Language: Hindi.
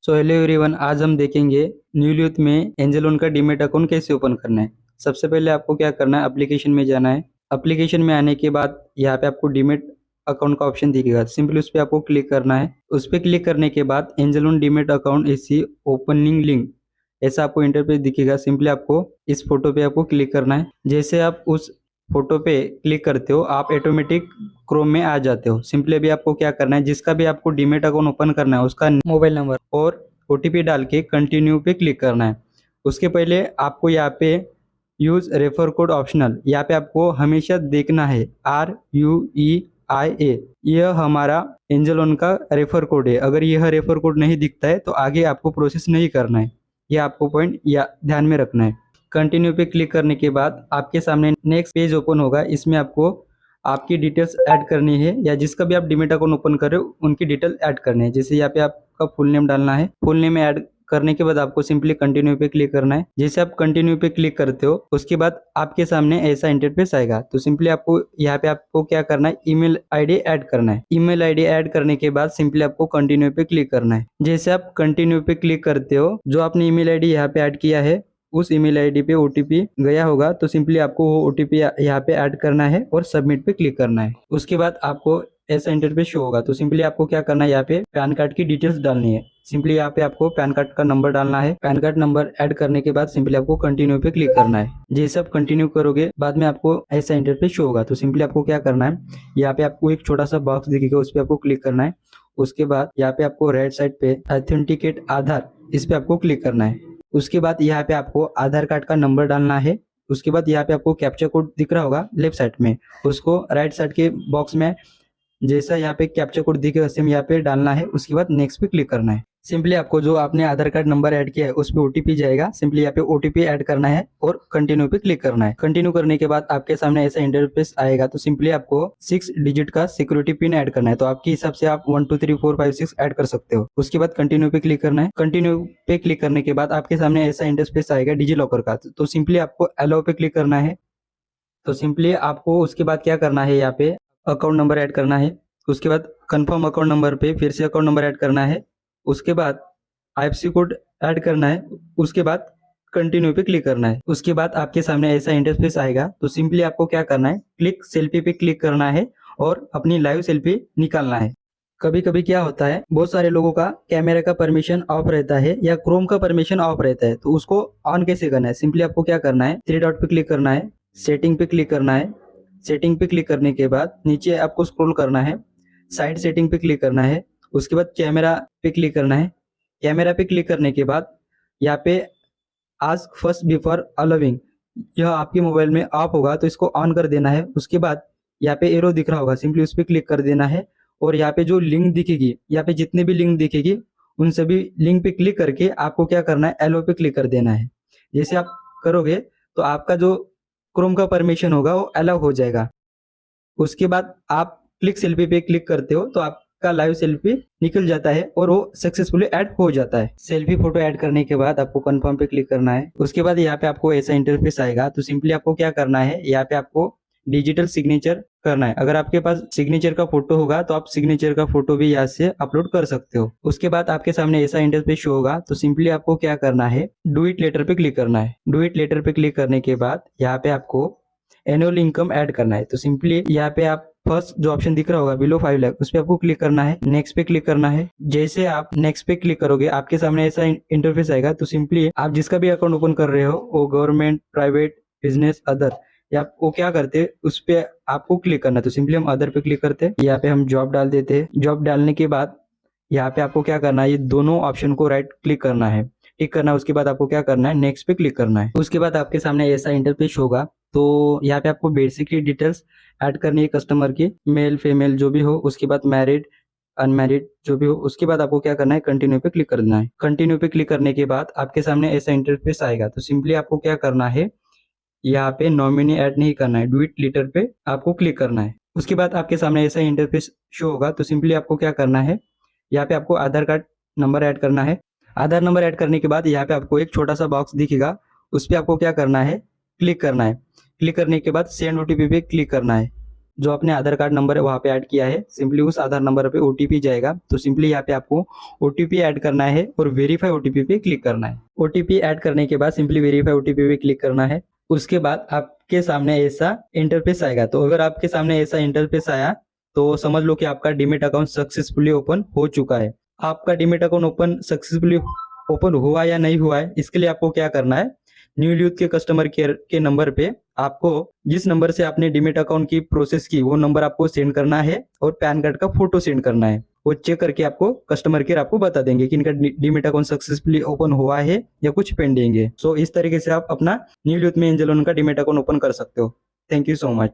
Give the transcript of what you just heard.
सो हेलो एवरीवन, आज हम देखेंगे न्यू यूथ में एंजल लोन का डीमेट अकाउंट कैसे ओपन करना है। सबसे पहले आपको क्या करना है, एप्लीकेशन में जाना है। एप्लीकेशन में आने के बाद यहाँ पे आपको डीमेट अकाउंट का ऑप्शन दिखेगा, सिंपली उस पर आपको क्लिक करना है। उस पर क्लिक करने के बाद एंजल लोन डीमेट अकाउंट इसी ओपनिंग लिंक ऐसा आपको इंटरफेस दिखेगा। सिंपली आपको इस फोटो पे आपको क्लिक करना है। जैसे आप उस फोटो पे क्लिक करते हो आप ऑटोमेटिक क्रोम में आ जाते हो। सिंपली अभी आपको क्या करना है, जिसका भी आपको डीमेट अकाउंट ओपन करना है उसका मोबाइल नंबर और ओटीपी डाल के कंटिन्यू पे क्लिक करना है। उसके पहले आपको यहाँ पे यूज रेफर कोड ऑप्शनल, यहाँ पे आपको हमेशा देखना है RUEIA, यह हमारा एंजल लोन का रेफर कोड है। अगर यह रेफर कोड नहीं दिखता है तो आगे आपको प्रोसेस नहीं करना है, यह आपको पॉइंट या ध्यान में रखना है। कंटिन्यू पे क्लिक करने के बाद आपके सामने नेक्स्ट पेज ओपन होगा। इसमें आपको आपकी डिटेल्स ऐड करनी है या जिसका भी आप डीमेट अकाउंट ओपन कर रहे हो उनकी डिटेल ऐड करनी है। जैसे यहाँ पे आपका फुल नेम डालना है। फुल नेम ऐड करने के बाद आपको सिंपली कंटिन्यू पे क्लिक करना है। जैसे आप कंटिन्यू पे क्लिक करते हो उसके बाद आपके सामने ऐसा इंटरफेस आएगा। तो सिंपली आपको यहाँ पे आपको क्या करना है, ईमेल आईडी ऐड करना है। ईमेल आईडी ऐड करने के बाद सिंपली आपको कंटिन्यू पे क्लिक करना है। जैसे आप कंटिन्यू पे क्लिक करते हो, जो आपने ईमेल आईडी यहाँ पे ऐड किया है उस ईमेल आईडी पे ओटीपी गया होगा, तो सिंपली आपको वो ओटीपी यहाँ पे ऐड करना है और सबमिट पे क्लिक करना है। उसके बाद आपको ऐसा इंटरफेस शो होगा। तो सिंपली आपको क्या करना है, यहाँ पे पैन कार्ड की डिटेल्स डालनी है। सिंपली यहाँ पे आपको पैन कार्ड का नंबर डालना है। पैन कार्ड नंबर ऐड करने के बाद सिंपली आपको कंटिन्यू पे क्लिक करना है। जैसे आप कंटिन्यू करोगे बाद में आपको ऐसा इंटरफेस शो होगा। तो सिंपली आपको क्या करना है, यहाँ पे आपको एक छोटा सा बॉक्स दिखेगा, उस पर आपको क्लिक करना है। उसके बाद यहाँ पे आपको राइट साइड पे ऑथेंटिकेट आधार, इस पे आपको क्लिक करना है। उसके बाद यहाँ पे आपको आधार कार्ड का नंबर डालना है। उसके बाद यहाँ पे आपको कैप्चा कोड दिख रहा होगा लेफ्ट साइड में, उसको राइट साइड के बॉक्स में जैसा यहाँ पे कैप्चा कोड दिखेगा सेम यहाँ पे डालना है। उसके बाद नेक्स्ट पे क्लिक करना है। सिंपली आपको जो आपने आधार कार्ड नंबर ऐड किया है उस पे ओटीपी जाएगा। सिंपली यहाँ पे ओटीपी ऐड करना है और कंटिन्यू पे क्लिक करना है। कंटिन्यू करने के बाद आपके सामने ऐसा इंटरफेस आएगा। तो सिंपली आपको 6 डिजिट का सिक्योरिटी पिन ऐड करना है। तो आपके हिसाब से आप 1 2 3 4 5 6 ऐड कर सकते हो। उसके बाद कंटिन्यू पे क्लिक करना है। कंटिन्यू पे क्लिक करने के बाद आपके सामने ऐसा इंटरफेस आएगा डिजी लॉकर का। तो सिंपली आपको अलाउ पे क्लिक करना है। तो सिंपली आपको उसके बाद क्या करना है, यहाँ पे अकाउंट नंबर ऐड करना है। उसके बाद कंफर्म अकाउंट नंबर पे फिर से अकाउंट नंबर ऐड करना है। उसके बाद आईएफएससी कोड ऐड करना है। उसके बाद कंटिन्यू पे क्लिक करना है। उसके बाद आपके सामने ऐसा इंटरफेस आएगा। तो सिंपली आपको क्या करना है, क्लिक सेल्फी पे क्लिक करना है और अपनी लाइव सेल्फी निकालना है। कभी कभी क्या होता है, बहुत सारे लोगों का कैमरा का परमिशन ऑफ रहता है या क्रोम का परमिशन ऑफ रहता है, तो उसको ऑन कैसे करना है। सिंपली आपको क्या करना है, 3 डॉट पे क्लिक करना है, सेटिंग पे क्लिक करना है। सेटिंग पे क्लिक करने के बाद नीचे आपको स्क्रॉल करना है, साइड सेटिंग पे क्लिक करना है। उसके बाद कैमरा पे क्लिक करना है। कैमरा पे क्लिक करने के बाद यहाँ पे आस्क फर्स्ट बिफोर अलाउइंग, यह आपके मोबाइल में ऑफ होगा तो इसको ऑन कर देना है। उसके बाद यहाँ पे एरो दिख रहा होगा, सिंपली उस पर क्लिक कर देना है। और यहाँ पे जो लिंक दिखेगी, यहाँ पे जितने भी लिंक दिखेगी उन सभी लिंक पे क्लिक करके आपको क्या करना है, एलो पे क्लिक कर देना है। जैसे आप करोगे तो आपका जो क्रोम का परमिशन होगा वो अलाउ हो जाएगा। उसके बाद आप क्लिक सेल्फी पे क्लिक करते हो तो आपका लाइव सेल्फी निकल जाता है और वो सक्सेसफुली ऐड हो जाता है। सेल्फी फोटो ऐड करने के बाद आपको कंफर्म पे क्लिक करना है। उसके बाद यहाँ पे आपको ऐसा इंटरफेस आएगा। तो सिंपली आपको क्या करना है, यहाँ पे आपको डिजिटल सिग्नेचर करना है। अगर आपके पास सिग्नेचर का फोटो होगा तो आप सिग्नेचर का फोटो भी यहाँ से अपलोड कर सकते हो। उसके बाद आपके सामने ऐसा इंटरफेस शो होगा। तो सिंपली आपको क्या करना है, डू इट लेटर पे क्लिक करना है। डू इट लेटर पे क्लिक करने के बाद यहाँ पे आपको एनुअल इनकम ऐड करना है। तो सिंपली यहाँ पे आप फर्स्ट जो ऑप्शन दिख रहा होगा बिलो 5 लाख, उस पे आपको क्लिक करना है। नेक्स्ट पे क्लिक करना है। जैसे आप नेक्स्ट पे क्लिक करोगे आपके सामने ऐसा इंटरफेस आएगा। तो सिंपली आप जिसका भी अकाउंट ओपन कर रहे हो, वो गवर्नमेंट, प्राइवेट, बिजनेस, अदर, या वो क्या करते हैं उस पे आपको क्लिक करना है। तो सिंपली हम अदर पे क्लिक करते हैं। यहाँ पे हम जॉब डाल देते हैं। जॉब डालने के बाद यहाँ पे आपको क्या करना है, ये दोनों ऑप्शन को राइट क्लिक करना है, टिक करना है। उसके बाद आपको क्या करना है, नेक्स्ट पे क्लिक करना है। उसके बाद आपके सामने ऐसा इंटरफेस होगा। तो यहाँ पे आपको बेसिकली डिटेल्स ऐड करनी है कस्टमर की, मेल फीमेल जो भी हो। उसके बाद मैरिड अनमैरिड जो भी हो। उसके बाद आपको क्या करना है, कंटिन्यू पे क्लिक करना है। कंटिन्यू पे क्लिक करने के बाद आपके सामने ऐसा इंटरफेस आएगा। तो सिंपली आपको क्या करना है, यहाँ पे नॉमिनी ऐड नहीं करना है, डू इट लेटर पे आपको क्लिक करना है। उसके बाद आपके सामने ऐसा इंटरफेस शो होगा। तो सिंपली आपको क्या करना है, यहाँ पे आपको आधार कार्ड नंबर ऐड करना है। आधार नंबर ऐड करने के बाद यहाँ पे आपको एक छोटा सा बॉक्स दिखेगा, उस पर आपको क्या करना है, क्लिक करना है। क्लिक करने के बाद सेंड ओटीपी पे क्लिक करना है। जो आपने आधार कार्ड नंबर है वहाँ पे ऐड किया है, सिंपली उस आधार नंबर पे ओटीपी जाएगा। तो सिंपली यहाँ पे आपको ओटीपी ऐड करना है और वेरीफाई ओटीपी पे क्लिक करना है। ओटीपी ऐड करने के बाद सिंपली वेरीफाई ओटीपी पे क्लिक करना है। उसके बाद आपके सामने ऐसा इंटरफेस आएगा। तो अगर आपके सामने ऐसा इंटरफेस आया तो समझ लो कि आपका डीमेट अकाउंट सक्सेसफुली ओपन हो चुका है। आपका demat account open successfully open हुआ या नहीं हुआ है, इसके लिए आपको क्या करना है, न्यू यूथ के कस्टमर केयर के नंबर पे आपको जिस नंबर से आपने डीमेट अकाउंट की प्रोसेस की वो नंबर आपको सेंड करना है और पैन कार्ड का फोटो सेंड करना है। वो चेक करके आपको कस्टमर केयर आपको बता देंगे कि इनका डीमेट अकाउंट सक्सेसफुली ओपन हुआ है या कुछ पेंडिंग है। सो इस तरीके से आप अपना न्यू यूथ में एंजल लोन का डीमेट अकाउंट ओपन कर सकते हो। Thank you so much.